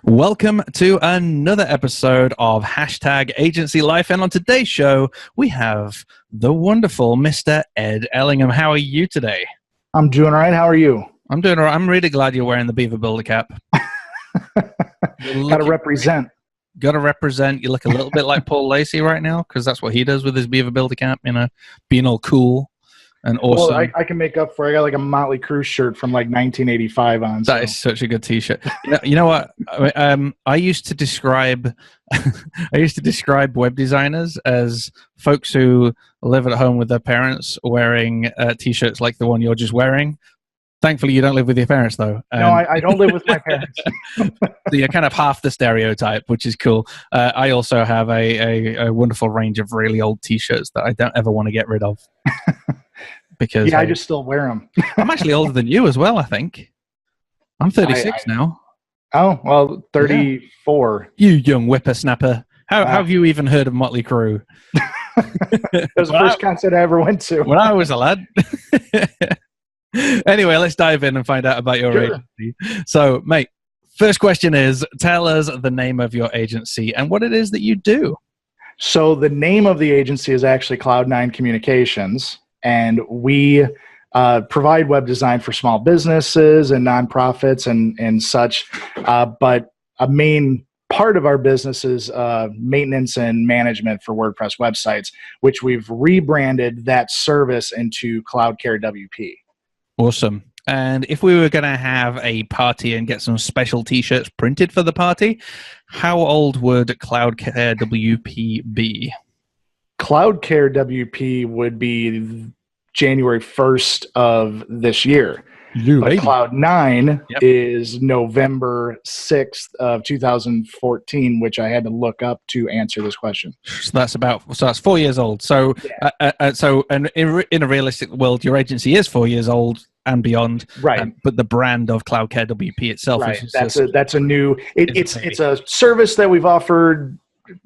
Welcome to another episode of Hashtag Agency Life. And on today's show, we have the wonderful Mr. Ed Ellingham. How are you today? I'm doing all right. How are you? I'm doing all right. I'm really glad you're wearing the Beaver Builder cap. Got to represent. Got to represent. You look a little bit like Paul Lacey right now, because that's what he does with his Beaver Builder cap, you know, being all cool and awesome. Well, I can make up for it. I got like a Motley Crue shirt from like 1985 on. That is such a good T-shirt. You know what? I used to describe web designers as folks who live at home with their parents wearing T-shirts like the one you're just wearing. Thankfully, you don't live with your parents, though. No, I don't live with my parents. So you're kind of half the stereotype, which is cool. I also have a wonderful range of really old T-shirts that I don't ever want to get rid of. Because I just still wear them. I'm actually older than you as well, I think. I'm 36 now. Oh, well, 34. Yeah. You young whippersnapper. How have you even heard of Motley Crue? It was the first concert I ever went to. When I was a lad. Anyway, let's dive in and find out about your agency. So, mate, first question is, tell us the name of your agency and what it is that you do. So the name of the agency is actually Cloud9 Communications, and we provide web design for small businesses and nonprofits and such. But a main part of our business is maintenance and management for WordPress websites, which we've rebranded that service into CloudCareWP. Awesome. And if we were going to have a party and get some special T-shirts printed for the party, how old would CloudCareWP be? CloudCareWP would be January 1st of this year. But Cloud9 is November 6th of 2014, which I had to look up to answer this question. So that's 4 years old. So, and in a realistic world, your agency is 4 years old and beyond, right? But the brand of CloudCareWP itself, right? That's a new. It's a service that we've offered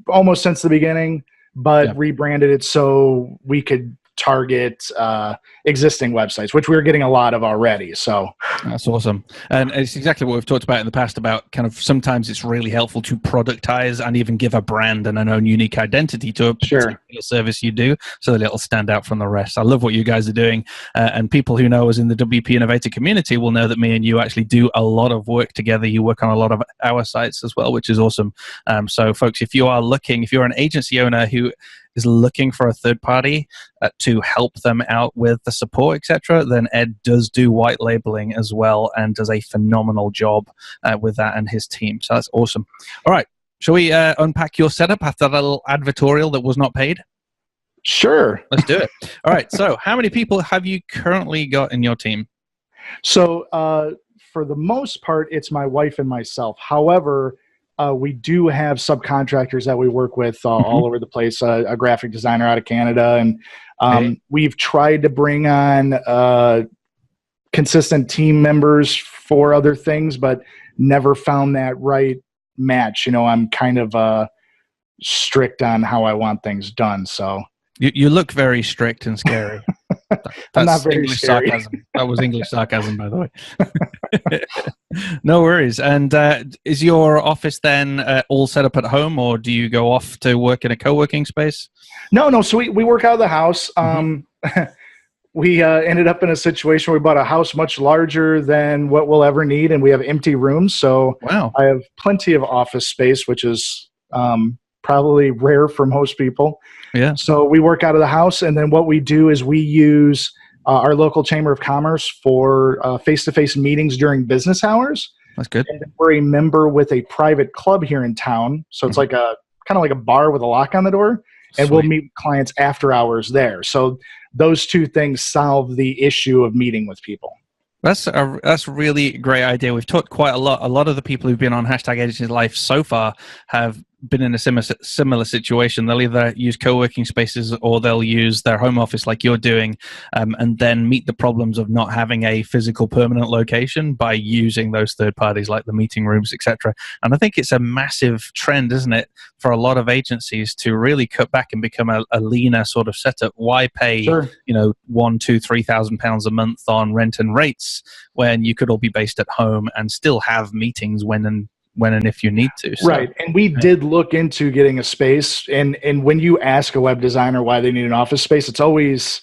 almost since the beginning, but rebranded it so we could target existing websites, which we're getting a lot of already. So that's awesome. And it's exactly what we've talked about in the past about kind of sometimes it's really helpful to productize and even give a brand and an own unique identity to a particular service you do so that it'll stand out from the rest. I love what you guys are doing. And people who know us in the WP Innovator community will know that me and you actually do a lot of work together. You work on a lot of our sites as well, which is awesome. So folks, if you're an agency owner who is looking for a third party to help them out with the support, etc., then Ed does do white labeling as well and does a phenomenal job with that and his team. So that's awesome. All right. Shall we unpack your setup after that little advertorial that was not paid? Sure. Let's do it. All right. So how many people have you currently got in your team? So for the most part, it's my wife and myself. However, we do have subcontractors that we work with all over the place, a graphic designer out of Canada. And we've tried to bring on consistent team members for other things, but never found that right match. You know, I'm kind of strict on how I want things done. So you look very strict and scary. I'm not very English scary. Sarcasm. That was English sarcasm, by the way. No worries. And is your office then all set up at home, or do you go off to work in a co-working space? No. So we work out of the house. We ended up in a situation where we bought a house much larger than what we'll ever need, and we have empty rooms. So I have plenty of office space, which is probably rare for most people. Yeah. So we work out of the house, and then what we do is we use our local Chamber of Commerce for face-to-face meetings during business hours. That's good. And we're a member with a private club here in town, so it's like kind of like a bar with a lock on the door, and we'll meet clients after hours there. So those two things solve the issue of meeting with people. That's a really great idea. We've talked quite a lot. A lot of the people who've been on Hashtag Agency Life so far have been in a similar situation. They'll either use co-working spaces or they'll use their home office like you're doing, and then meet the problems of not having a physical permanent location by using those third parties like the meeting rooms, etc. And I think it's a massive trend, isn't it, for a lot of agencies to really cut back and become a leaner sort of setup. Why pay $1,000, $2,000, £3,000 a month on rent and rates when you could all be based at home and still have meetings when and when and if you need to. So, right. And we did look into getting a space. And when you ask a web designer why they need an office space, it's always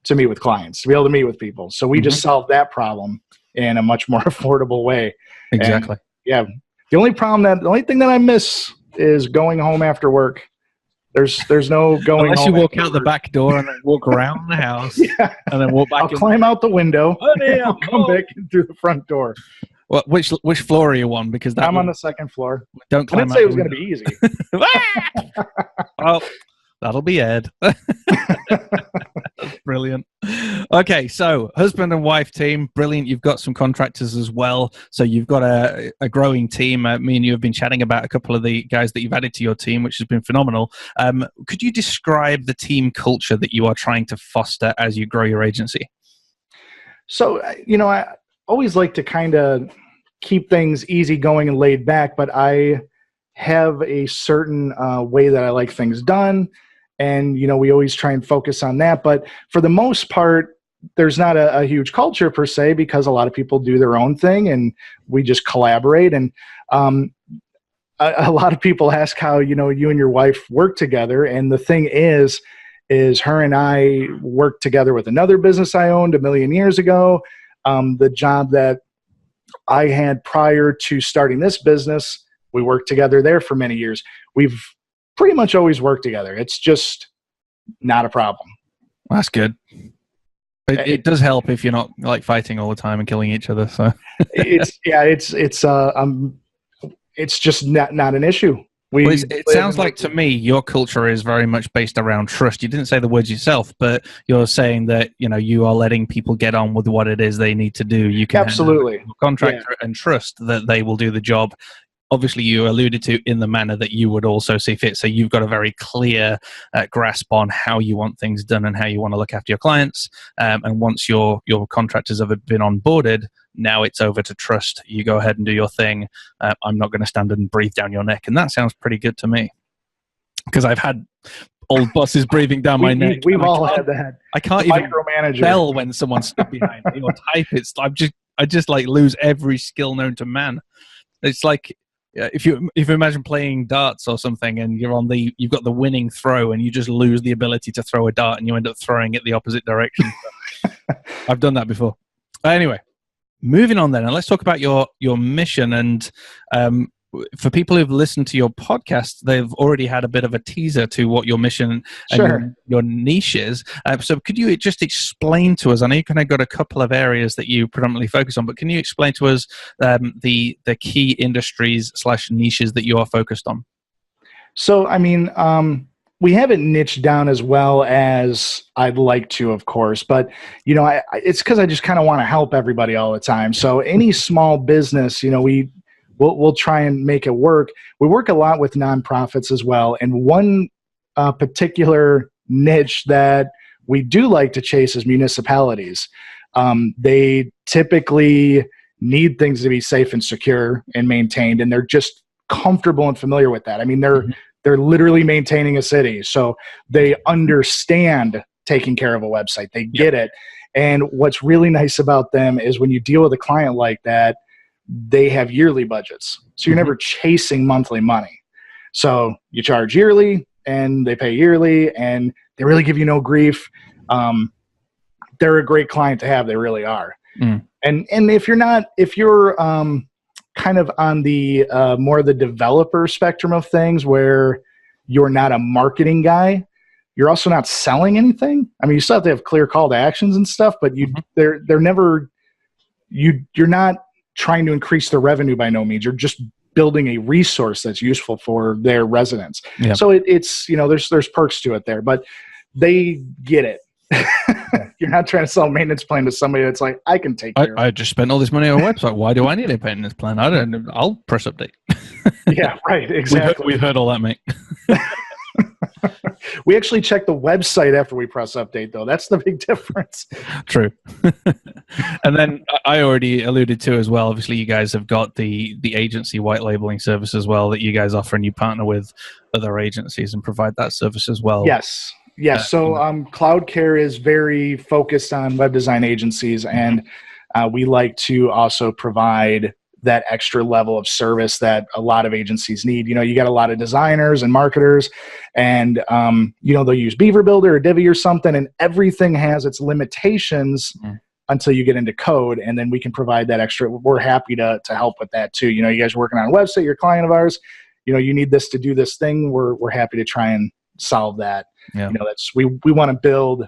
to meet with clients, to be able to meet with people. So we just solved that problem in a much more affordable way. Exactly. And yeah. The only thing that I miss is going home after work. There's no going unless home you walk out the back door and then walk around the house and then walk back. I'll climb out the window and I'll come back in through the front door. Well, which floor are you on? Because I'm on the second floor. Don't climb. I didn't say it was going to be easy. Oh, that'll be Ed. Brilliant. Okay, so husband and wife team, brilliant. You've got some contractors as well, so you've got a growing team. Me and you have been chatting about a couple of the guys that you've added to your team, which has been phenomenal. Could you describe the team culture that you are trying to foster as you grow your agency? So, I always like to kind of keep things easygoing and laid back, but I have a certain way that I like things done. And, we always try and focus on that. But for the most part, there's not a huge culture per se, because a lot of people do their own thing and we just collaborate. And a lot of people ask how, you and your wife work together. And the thing is her and I worked together with another business I owned a million years ago. The job that I had prior to starting this business, we worked together there for many years. We've pretty much always worked together. It's just not a problem. That's good. It does help if you're not like fighting all the time and killing each other. So it's just not an issue. It sounds like to me your culture is very much based around trust. You didn't say the words yourself, but you're saying that you are letting people get on with what it is they need to do. You can absolutely contractor and trust that they will do the job. Obviously, you alluded to in the manner that you would also see fit. So you've got a very clear grasp on how you want things done and how you want to look after your clients. And once your contractors have been onboarded, now it's over to trust. You go ahead and do your thing. I'm not going to stand and breathe down your neck. And that sounds pretty good to me. Because I've had old bosses breathing down my neck. We've all had that. I can't even tell when someone's stood behind me or type. I just like lose every skill known to man. It's like, if you imagine playing darts or something and you've got the winning throw and you just lose the ability to throw a dart and you end up throwing it the opposite direction. I've done that before. Anyway, moving on then, and let's talk about your mission. And for people who've listened to your podcast, they've already had a bit of a teaser to what your mission and your niche is. So could you just explain to us, I know you kind of got a couple of areas that you predominantly focus on, but can you explain to us the key industries / niches that you are focused on? So, we haven't niched down as well as I'd like to, of course, but it's because I just kind of want to help everybody all the time. So any small business, we'll try and make it work. We work a lot with nonprofits as well. And one particular niche that we do like to chase is municipalities. They typically need things to be safe and secure and maintained, and they're just comfortable and familiar with that. They're literally maintaining a city, so they understand taking care of a website. They get it. And what's really nice about them is when you deal with a client like that, they have yearly budgets. So you're never chasing monthly money. So you charge yearly and they pay yearly and they really give you no grief. They're a great client to have. They really are. And if you're kind of on the more the developer spectrum of things where you're not a marketing guy, you're also not selling anything. You still have to have clear call to actions and stuff, but you're not trying to increase their revenue by no means. You're just building a resource that's useful for their residents. Yep. So it's there's perks to it there, but they get it. You're not trying to sell a maintenance plan to somebody that's like, I can take care of it. I just spent all this money on a website. Why do I need a maintenance plan? I'll press update. Yeah, right. Exactly. We've heard all that, mate. We actually check the website after we press update, though. That's the big difference. True. And then I already alluded to as well, obviously you guys have got the agency white labeling service as well that you guys offer, and you partner with other agencies and provide that service as well. Yes. So CloudCare is very focused on web design agencies, and we like to also provide that extra level of service that a lot of agencies need. You got a lot of designers and marketers, and they'll use Beaver Builder or Divi or something, and everything has its limitations until you get into code, and then we can provide that extra. We're happy to help with that too. You guys are working on a website, you're a client of ours, you need this to do this thing. We're happy to try and solve that. Yeah. That's we want to build.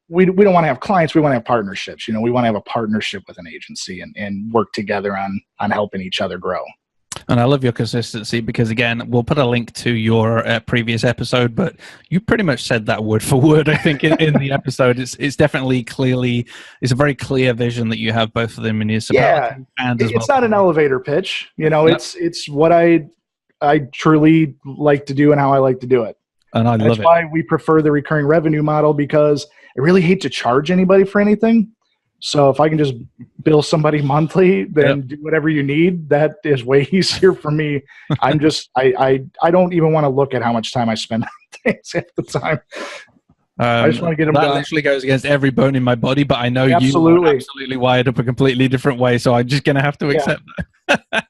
We don't want to have clients. We want to have partnerships. We want to have a partnership with an agency and work together on helping each other grow. And I love your consistency because, again, we'll put a link to your previous episode, but you pretty much said that word for word, I think, in the episode. It's definitely it's a very clear vision that you have both for the municipality and as well. It's not an elevator pitch. It's what I truly like to do and how I like to do it. And I love it. That's why we prefer the recurring revenue model, because I really hate to charge anybody for anything. So if I can just bill somebody monthly, then do whatever you need. That is way easier for me. I don't even want to look at how much time I spend on things at the time. I just want to get them done. That literally goes against every bone in my body, but I know you are absolutely wired up a completely different way, so I'm just going to have to accept that.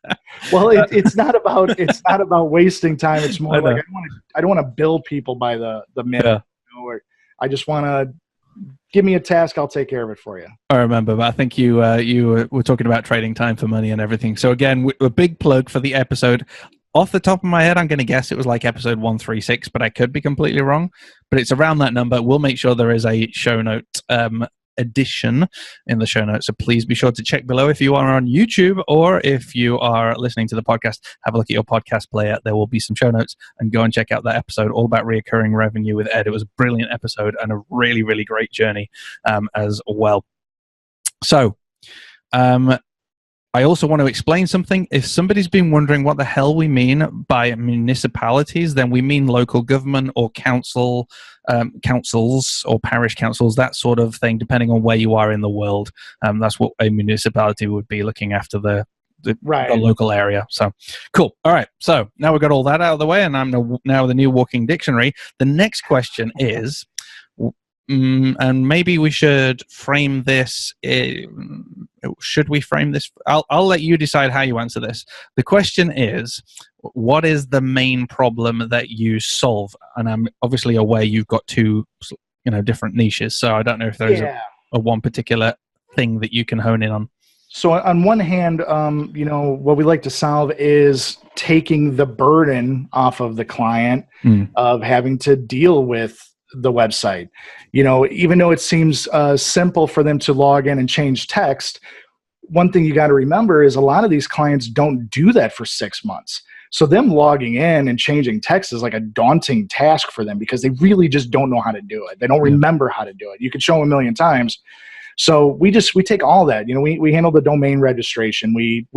Well, it's not about wasting time. It's more like I don't want to bill people by the minute. I just want to give me a task. I'll take care of it for you. I remember, but I think you were talking about trading time for money and everything. So again, a big plug for the episode. Off the top of my head, I'm going to guess it was like episode 136, but I could be completely wrong. But it's around that number. We'll make sure there is a show note edition in the show notes. So please be sure to check below if you are on YouTube, or if you are listening to the podcast, have a look at your podcast player. There will be some show notes, and go and check out that episode all about recurring revenue with Ed. It was a brilliant episode and a really, really great journey as well. So, I also want to explain something. If somebody's been wondering what the hell we mean by municipalities, then we mean local government or councils or parish councils, that sort of thing, depending on where you are in the world. That's what a municipality would be, looking after the local area. So cool. All right. So now we've got all that out of the way, and I'm now the new walking dictionary. The next question is, and maybe we should frame this. Should we frame this? I'll let you decide how you answer this. The question is, what is the main problem that you solve? And I'm obviously aware you've got two, different niches. So I don't know if there's a one particular thing that you can hone in on. So on one hand, what we like to solve is taking the burden off of the client of having to deal with the website. Even though it seems simple for them to log in and change text, one thing you got to remember is a lot of these clients don't do that for 6 months. So them logging in and changing text is like a daunting task for them, because they really just don't know how to do it. They don't remember how to do it. You could show them a million times. So we take all that. We handle the domain registration. We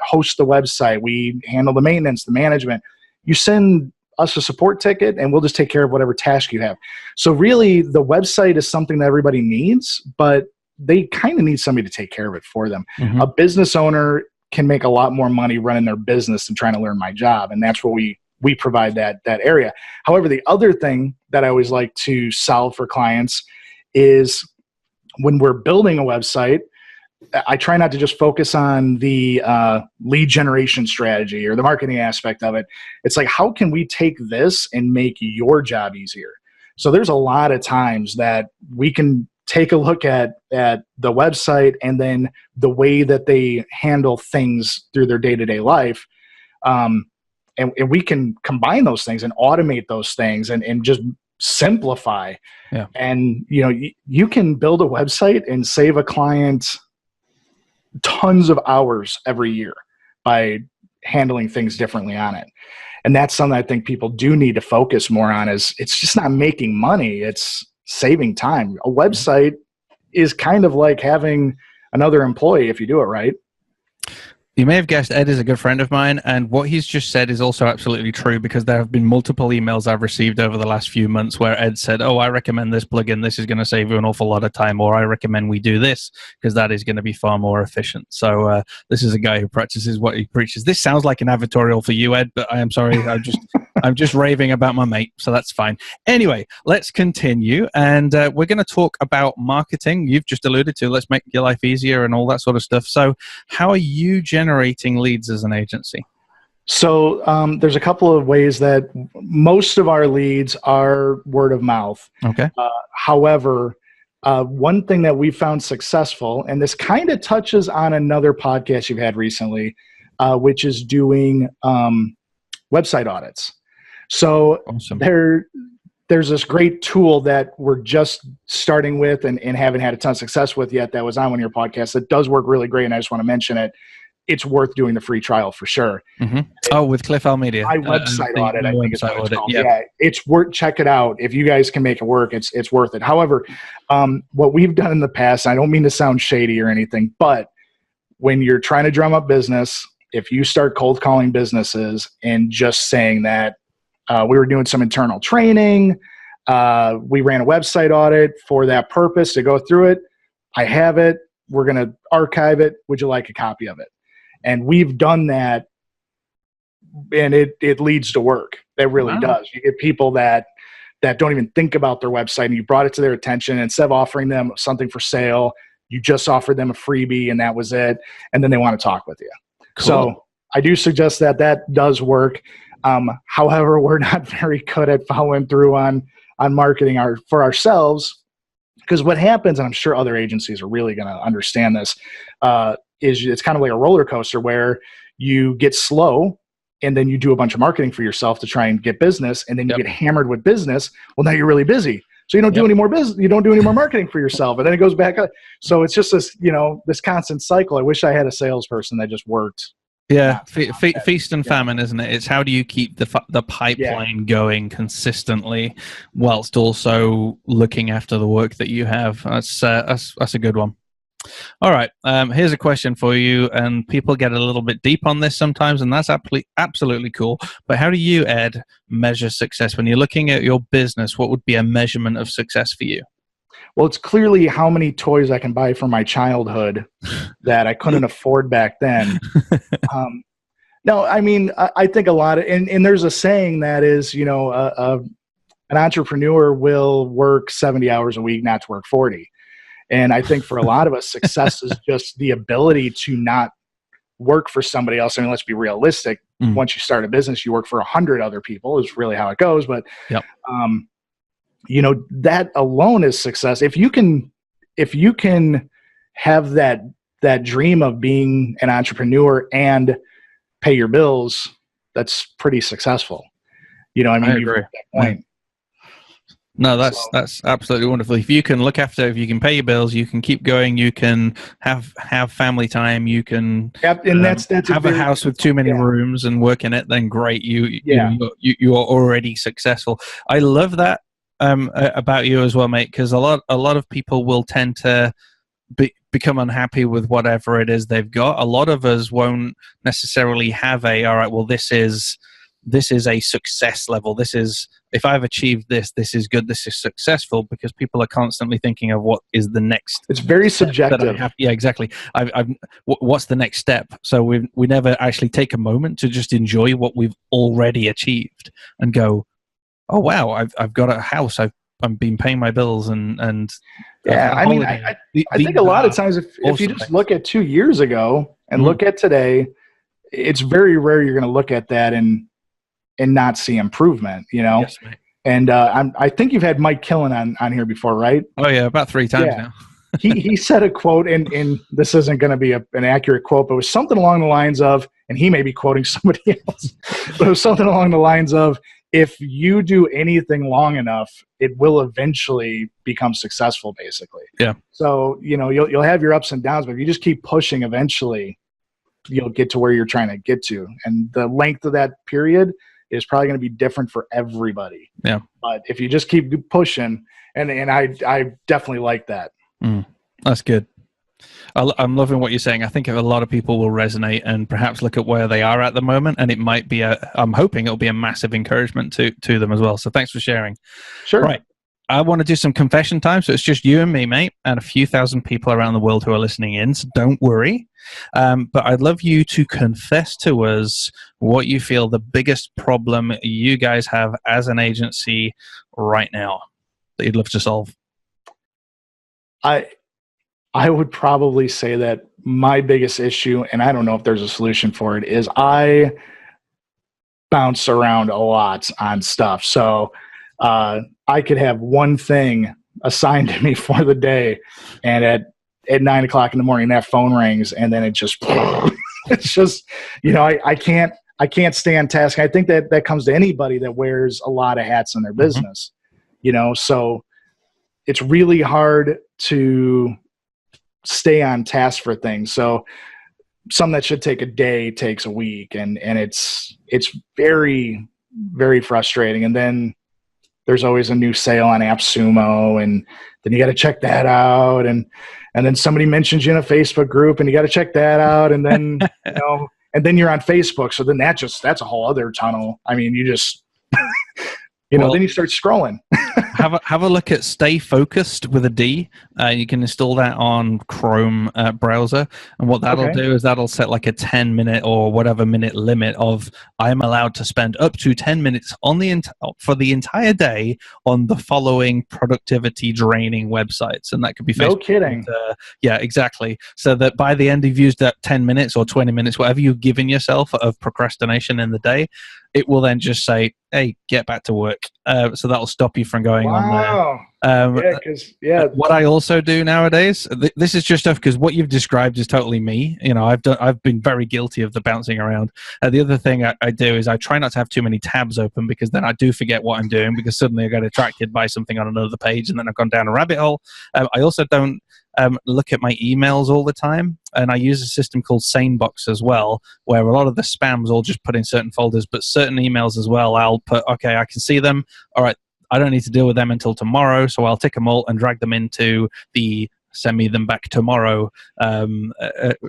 host the website. We handle the maintenance, the management. You send us a support ticket, and we'll just take care of whatever task you have. So really, the website is something that everybody needs, but they kind of need somebody to take care of it for them. A business owner can make a lot more money running their business than trying to learn my job, and that's where we provide that area. However, the other thing that I always like to solve for clients is, when we're building a website, I try not to just focus on the lead generation strategy or the marketing aspect of it. It's like, how can we take this and make your job easier? So there's a lot of times that we can take a look at the website and then the way that they handle things through their day-to-day life. And we can combine those things and automate those things and just simplify. Yeah. And, you can build a website and save a client tons of hours every year by handling things differently on it. And that's something I think people do need to focus more on. Is it's just not making money, it's saving time. A website is kind of like having another employee if you do it right. You may have guessed Ed is a good friend of mine, and what he's just said is also absolutely true, because there have been multiple emails I've received over the last few months where Ed said, I recommend this plugin, this is going to save you an awful lot of time, or I recommend we do this because that is going to be far more efficient. So this is a guy who practices what he preaches. This sounds like an advertorial for you, Ed, but I am sorry, I'm just raving about my mate, so that's fine. Anyway, let's continue. And we're going to talk about marketing. You've just alluded to, let's make your life easier and all that sort of stuff. So how are you generating leads as an agency? So there's a couple of ways that most of our leads are word of mouth. Okay. However, one thing that we found successful, and this kind of touches on another podcast you've had recently, which is doing website audits. So awesome. There's this great tool that we're just starting with and haven't had a ton of success with yet that was on one of your podcasts that does work really great, and I just want to mention it. It's worth doing the free trial for sure. Mm-hmm. Oh, with Cliff Almedia. My website audit, I think is what it's called. Yep. Yeah, it's worth, check it out. If you guys can make it work, it's worth it. However, what we've done in the past, I don't mean to sound shady or anything, but when you're trying to drum up business, if you start cold calling businesses and just saying that we were doing some internal training, we ran a website audit for that purpose to go through it. I have it. We're going to archive it. Would you like a copy of it? And we've done that, and it leads to work. It really does. You get people that don't even think about their website, and you brought it to their attention. Instead of offering them something for sale, you just offered them a freebie, and that was it. And then they want to talk with you. Cool. So I do suggest that does work. However, we're not very good at following through on marketing for ourselves, because what happens, and I'm sure other agencies are really going to understand this, is it's kind of like a roller coaster where you get slow and then you do a bunch of marketing for yourself to try and get business, and then you get hammered with business. Well, now you're really busy. So you don't do any more business. You don't do any more marketing for yourself. And then it goes back up. So it's just this, this constant cycle. I wish I had a salesperson that just worked. Yeah. Feast and famine, isn't it? It's how do you keep the pipeline going consistently whilst also looking after the work that you have. That's a good one. All right. Here's a question for you, and people get a little bit deep on this sometimes, and that's absolutely cool. But how do you, Ed, measure success? When you're looking at your business, what would be a measurement of success for you? Well, it's clearly how many toys I can buy from my childhood that I couldn't afford back then. No, I mean, I think a lot of, and there's a saying that is, an entrepreneur will work 70 hours a week, not to work 40. And I think for a lot of us, success is just the ability to not work for somebody else. I mean, let's be realistic. Once you start a business, you work for 100 other people is really how it goes. But, that alone is success. If you can have that dream of being an entrepreneur and pay your bills, that's pretty successful. I agree. That point. No, that's absolutely wonderful. If you can pay your bills, you can keep going, you can have family time, you can and that's have a house with too many rooms and work in it, then great. You are already successful. I love that about you as well, mate, because a lot of people will tend to become unhappy with whatever it is they've got. A lot of us won't necessarily have this is a success level. This is, if I've achieved this is good, this is successful, because people are constantly thinking of what is the next. It's very subjective. Yeah, exactly. What's the next step? So we never actually take a moment to just enjoy what we've already achieved and go, oh wow, I've got a house. I've been paying my bills and yeah. I mean, I think a lot of times if you just look at 2 years ago and look at today, it's very rare you're going to look at that and not see improvement, Yes, mate. And I think you've had Mike Killen on here before, right? Oh yeah, about 3 times now. he said a quote, and this isn't going to be an accurate quote, but it was something along the lines of, and he may be quoting somebody else, but it was something along the lines of, if you do anything long enough, it will eventually become successful, basically. Yeah. So, you'll have your ups and downs, but if you just keep pushing, eventually you'll get to where you're trying to get to. And the length of that period is probably going to be different for everybody. Yeah. But if you just keep pushing, and I definitely like that. That's good. I'm loving what you're saying. I think a lot of people will resonate and perhaps look at where they are at the moment, and it might be I'm hoping it'll be a massive encouragement to them as well. So thanks for sharing. Sure. Right. I want to do some confession time, so it's just you and me, mate, and a few thousand people around the world who are listening in, so don't worry. But I'd love you to confess to us what you feel the biggest problem you guys have as an agency right now that you'd love to solve. I would probably say that my biggest issue, and I don't know if there's a solution for it, is I bounce around a lot on stuff. So I could have one thing assigned to me for the day, and at 9 o'clock in the morning, that phone rings, and then it just, it's just, I can't stay on task. I think that comes to anybody that wears a lot of hats in their business, so it's really hard to stay on task for things. So something that should take a day takes a week, and it's very, very frustrating. And then there's always a new sale on AppSumo, and then you got to check that out. And then somebody mentions you in a Facebook group, and you got to check that out. And then, and then you're on Facebook. So then that's a whole other tunnel. I mean, you just, then you start scrolling. have a look at Stay Focused with a D. You can install that on Chrome browser, and what that'll do is that'll set like a 10-minute or whatever minute limit of I'm allowed to spend up to 10 minutes on for the entire day on the following productivity draining websites, and that could be Facebook. No kidding. Yeah, exactly. So that by the end you've used that 10 minutes or 20 minutes, whatever you've given yourself of procrastination in the day, it will then just say, hey, get back to work. So that'll stop you from going on there. What I also do nowadays, this is just stuff because what you've described is totally me. I've been very guilty of the bouncing around. The other thing I do is I try not to have too many tabs open, because then I do forget what I'm doing, because suddenly I get attracted by something on another page, and then I've gone down a rabbit hole. I also don't look at my emails all the time, and I use a system called SaneBox as well, where a lot of the spam's all just put in certain folders, but certain emails as well, I'll put, okay, I can see them, all right, I don't need to deal with them until tomorrow, so I'll tick them all and drag them into the send me them back tomorrow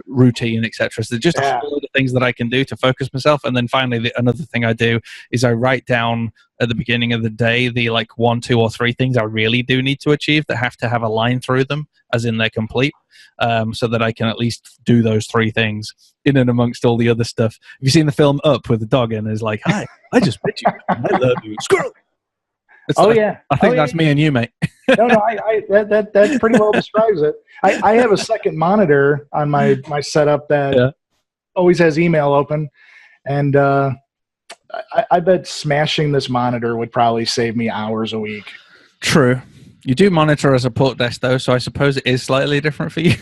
routine, etc. So just a whole lot of things that I can do to focus myself. And then finally, another thing I do is I write down at the beginning of the day the 1, 2, or 3 things I really do need to achieve that have to have a line through them, as in they're complete, so that I can at least do those 3 things in and amongst all the other stuff. Have you seen the film Up with the dog and is like, hi, I just met you. I love you. Squirrel. I think that's me and you, mate. No, that pretty well describes it. I have a second monitor on my setup that always has email open, and I bet smashing this monitor would probably save me hours a week. True. You do monitor a support desk, though, so I suppose it is slightly different for you,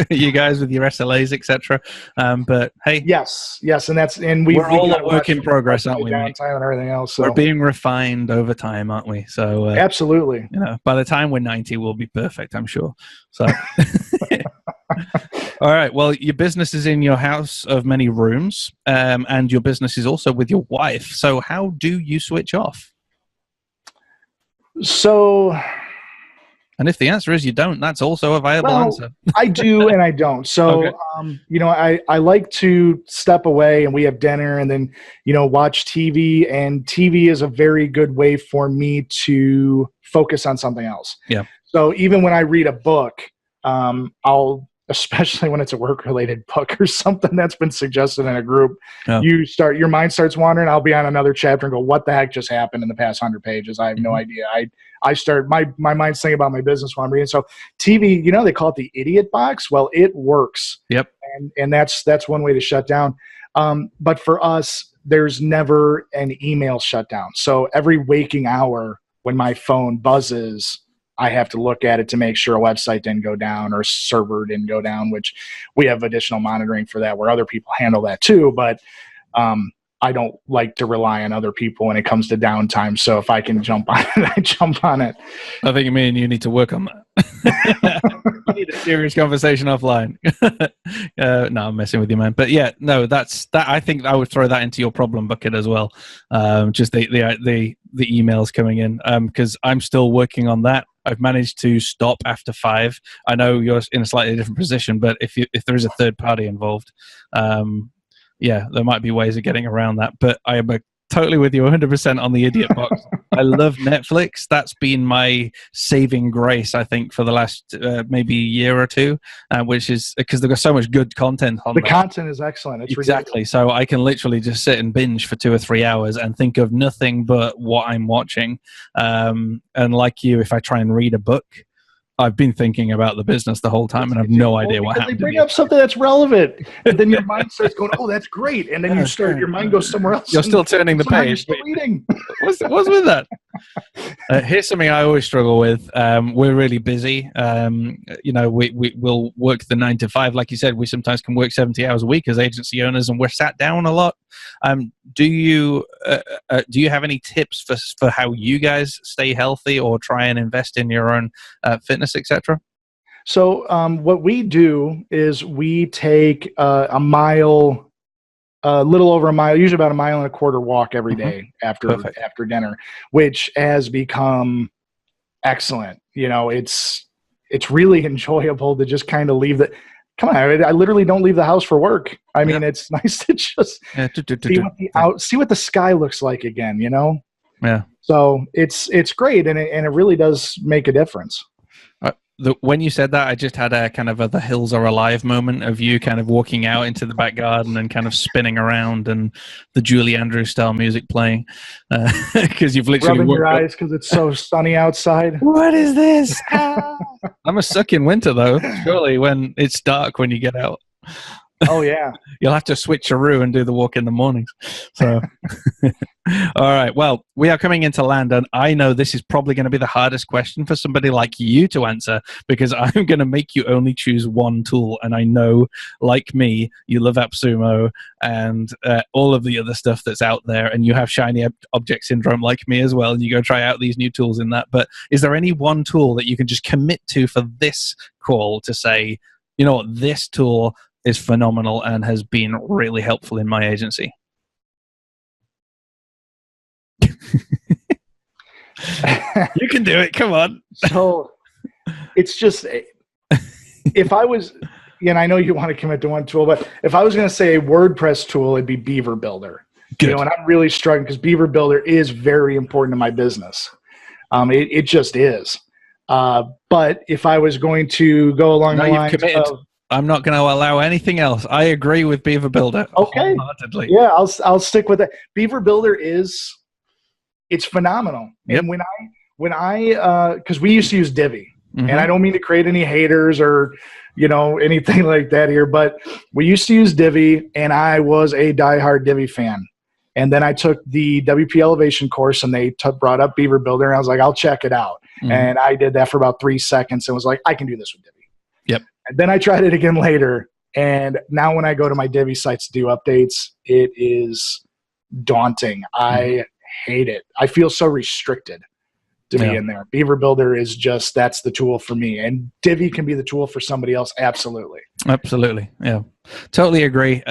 you guys with your SLAs, etc. But hey, yes, and we're all a work in progress, aren't we? Downtime and everything else. So. We're being refined over time, aren't we? So absolutely. By the time we're 90, we'll be perfect, I'm sure. So, all right. Well, your business is in your house of many rooms, and your business is also with your wife. So, how do you switch off? So. And if the answer is you don't, that's also a viable answer. I do and I don't. So, I like to step away and we have dinner and then, watch TV. And TV is a very good way for me to focus on something else. Yeah. So even when I read a book, I'll, especially when it's a work-related book or something that's been suggested in a group, your mind starts wandering. I'll be on another chapter and go, what the heck just happened in the past 100 pages? I have no idea. I start, my mind's thinking about my business while I'm reading. So TV, they call it the idiot box. Well, it works. Yep. And that's one way to shut down. But for us, there's never an email shutdown. So every waking hour when my phone buzzes, I have to look at it to make sure a website didn't go down or a server didn't go down, which we have additional monitoring for that where other people handle that too. But I don't like to rely on other people when it comes to downtime. So if I can jump on it, I jump on it. I think me and you need to work on that. We need a serious conversation offline. No, I'm messing with you, man. But yeah, no, that's that. I think I would throw that into your problem bucket as well. Just the emails coming in, because I'm still working on that. I've managed to stop after 5. I know you're in a slightly different position, but if there is a third party involved, there might be ways of getting around that. But I am a totally with you 100% on the idiot box. I love Netflix. That's been my saving grace, I think, for the last maybe year or two, which is because they've got so much good content on the there. content is excellent. It's exactly ridiculous. So I can literally just sit and binge for 2 or 3 hours and think of nothing but what I'm watching. And like you, if I try and read a book, I've been thinking about the business the whole time and I have no idea what happened. They bring up something that's relevant, and then your mind starts going, "Oh, that's great," and then your mind goes somewhere else. You're still turning the page. You're still reading. What's with that? Here's something I always struggle with. We're really busy. We'll work the 9 to 5, like you said. We sometimes can work 70 hours a week as agency owners, and we're sat down a lot. Do you have any tips for how you guys stay healthy or try and invest in your own fitness, etc.? So what we do is we take a mile, a little over a mile, usually about a mile and a quarter walk every day after dinner, which has become excellent. It's really enjoyable to just kind of leave the. Come on, I literally don't leave the house for work. I mean, it's nice to just see what the sky looks like again. Yeah. So it's great, and it really does make a difference. When you said that, I just had a kind of the hills are alive moment of you kind of walking out into the back garden and kind of spinning around and the Julie Andrews style music playing because you've literally rubbing your eyes because it's so sunny outside. What is this? I'm a suck in winter though. Surely when it's dark when you get out. Oh yeah, you'll have to switcheroo and do the walk in the mornings. So, all right. Well, we are coming into land, and I know this is probably going to be the hardest question for somebody like you to answer because I'm going to make you only choose one tool. And I know, like me, you love AppSumo and all of the other stuff that's out there, and you have shiny object syndrome like me as well. And you go try out these new tools in that. But is there any one tool that you can just commit to for this call to say, you know what, this tool is phenomenal and has been really helpful in my agency? You can do it. Come on. So it's just, if I was, and I know you want to commit to one tool, but if I was going to say a WordPress tool, it'd be Beaver Builder. Good. And I'm really struggling because Beaver Builder is very important to my business. It just is. But if I was going to go along the lines of, I'm not going to allow anything else. I agree with Beaver Builder. Okay. Wholeheartedly. Yeah, I'll stick with it. Beaver Builder it's phenomenal. Yep. And when I because we used to use Divi, and I don't mean to create any haters or anything like that here, but we used to use Divi, and I was a diehard Divi fan. And then I took the WP Elevation course, and they brought up Beaver Builder, and I was like, I'll check it out. And I did that for about 3 seconds and was like, I can do this with Divi. Yep. And then I tried it again later, and now when I go to my Divi sites to do updates, it is daunting. I hate it. I feel so restricted to be in there. Beaver Builder is just, that's the tool for me. And Divi can be the tool for somebody else. Absolutely. Absolutely. Yeah. Totally agree.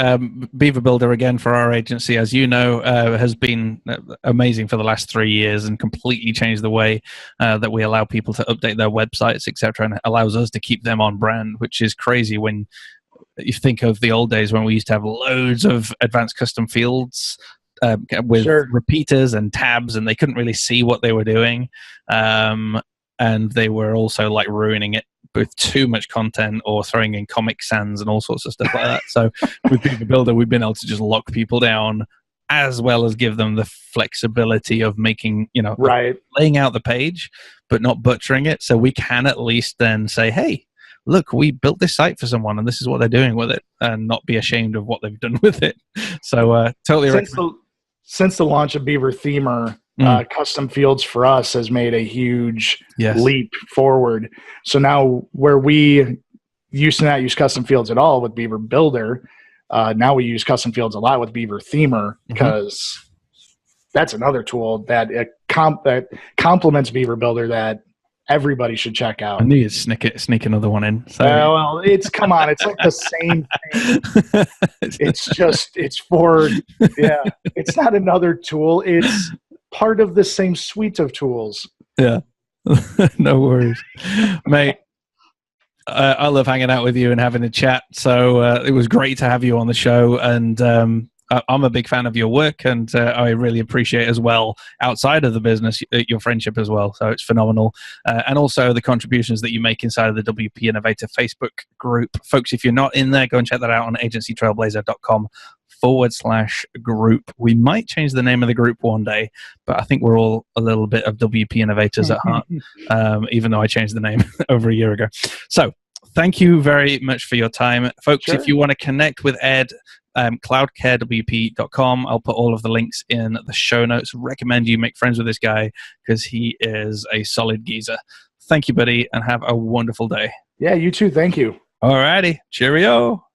Beaver Builder, again, for our agency, as you know, has been amazing for the last 3 years and completely changed the way that we allow people to update their websites, etc., and allows us to keep them on brand, which is crazy when you think of the old days when we used to have loads of advanced custom fields with repeaters and tabs, and they couldn't really see what they were doing. And they were also like ruining it with too much content or throwing in Comic Sans and all sorts of stuff like that. So with Beaver Builder, we've been able to just lock people down as well as give them the flexibility of making, laying out the page, but not butchering it. So we can at least then say, hey, look, we built this site for someone and this is what they're doing with it, and not be ashamed of what they've done with it. So totally recommend. Since the launch of Beaver Themer, custom fields for us has made a huge leap forward. So now where we used to not use custom fields at all with Beaver Builder, now we use custom fields a lot with Beaver Themer, because that's another tool that complements Beaver Builder that everybody should check out. I knew you'd sneak another one in. So. Well, come on. It's like the same thing. It's not another tool. It's part of the same suite of tools. Yeah. No worries. Mate, I love hanging out with you and having a chat. So it was great to have you on the show. And I'm a big fan of your work, and I really appreciate as well, outside of the business, your friendship as well. So it's phenomenal. And also the contributions that you make inside of the WP Innovator Facebook group. Folks, if you're not in there, go and check that out on agencytrailblazer.com/group. We might change the name of the group one day, but I think we're all a little bit of WP Innovators at heart, even though I changed the name over a year ago. So thank you very much for your time. Folks, if you want to connect with Ed, CloudCareWP.com. I'll put all of the links in the show notes. Recommend you make friends with this guy because he is a solid geezer. Thank you, buddy, and have a wonderful day. Yeah, you too. Thank you. All righty. Cheerio.